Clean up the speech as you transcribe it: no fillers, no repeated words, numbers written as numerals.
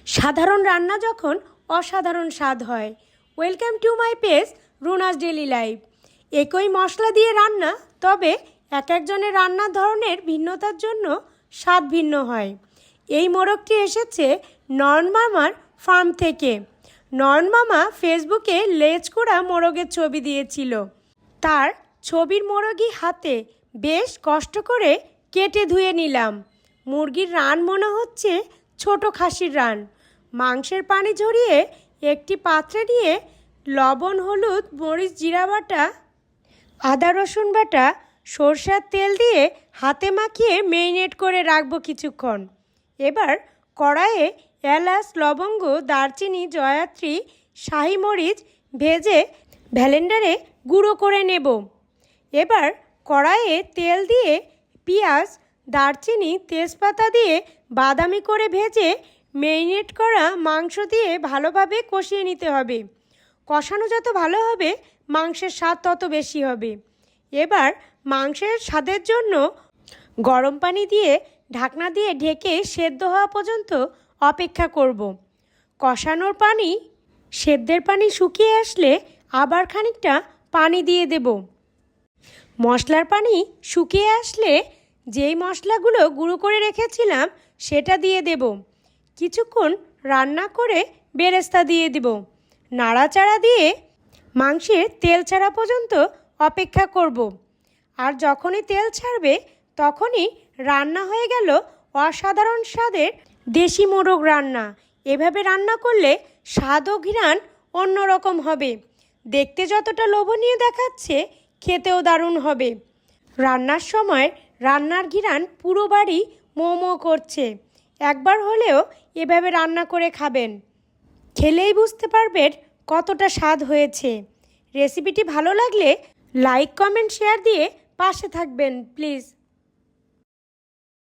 সাধারণ রান্না যখন অসাধারণ স্বাদ হয়। Welcome to my page Runa's daily life. একই মশলা দিয়ে রান্না, তবে এক একজনের রান্নার ধরনের ভিন্নতার জন্য স্বাদ ভিন্ন হয়। এই মোরগটি এসেছে নয়ন মামার ফার্ম থেকে। নয়ন মামা ফেসবুকে লেজ করা মোরগের ছবি দিয়েছিল। তার ছবির মোরগই হাতে বেশ কষ্ট করে কেটে ধুয়ে নিলাম। মুরগির রান মনে হচ্ছে ছোট খাসির রান। মাংসের পানি ঝরিয়ে একটি পাত্রে নিয়ে লবণ, হলুদ, মরিচ, জিরা বাটা, আদা রসুন বাটা, সরষের তেল দিয়ে হাতে মাখিয়ে মেরিনেট করে রাখবো কিছুক্ষণ। এবার কড়াইয়ে এলাচ, লবঙ্গ, দারচিনি, জয়ত্রী, শাহি মরিচ ভেজে ব্লেন্ডারে গুঁড়ো করে নেব। এবার কড়াইয়ে তেল দিয়ে পেঁয়াজ, দারচিনি, তেজপাতা দিয়ে বাদামি করে ভেজে মেরিনেট করা মাংস দিয়ে ভালোভাবে কষিয়ে নিতে হবে। কষানো যত ভালো হবে মাংসের স্বাদ তত বেশি হবে। এবার মাংসের স্বাদের জন্য গরম পানি দিয়ে ঢাকনা দিয়ে ঢেকে সেদ্ধ হওয়া পর্যন্ত অপেক্ষা করব। কষানোর পানি, সেদ্ধের পানি শুকিয়ে আসলে আবার খানিকটা পানি দিয়ে দেব। মশলার পানি শুকিয়ে আসলে যেই মশলাগুলো গুঁড়ো করে রেখেছিলাম সেটা দিয়ে দেব। কিছুক্ষণ রান্না করে বেরেস্তা দিয়ে দেব। নাড়াচাড়া দিয়ে মাংসের তেল ছাড়া পর্যন্ত অপেক্ষা করব। আর যখনই তেল ছাড়বে তখনই রান্না হয়ে গেল অসাধারণ স্বাদের দেশি মোরগ রান্না। এভাবে রান্না করলে স্বাদ ও ঘ্রাণ অন্যরকম হবে। দেখতে যতটা লোভনীয় দেখাচ্ছে, খেতেও দারুণ হবে। রান্নার সময় রান্নার ঘ্রাণ পুরো বাড়ি মো মো করছে। একবার হলেও এভাবে রান্না করে খাবেন, খেলেই বুঝতে পারবেন কতটা স্বাদ হয়েছে। রেসিপিটি ভালো লাগলে লাইক, কমেন্ট, শেয়ার দিয়ে পাশে থাকবেন প্লিজ।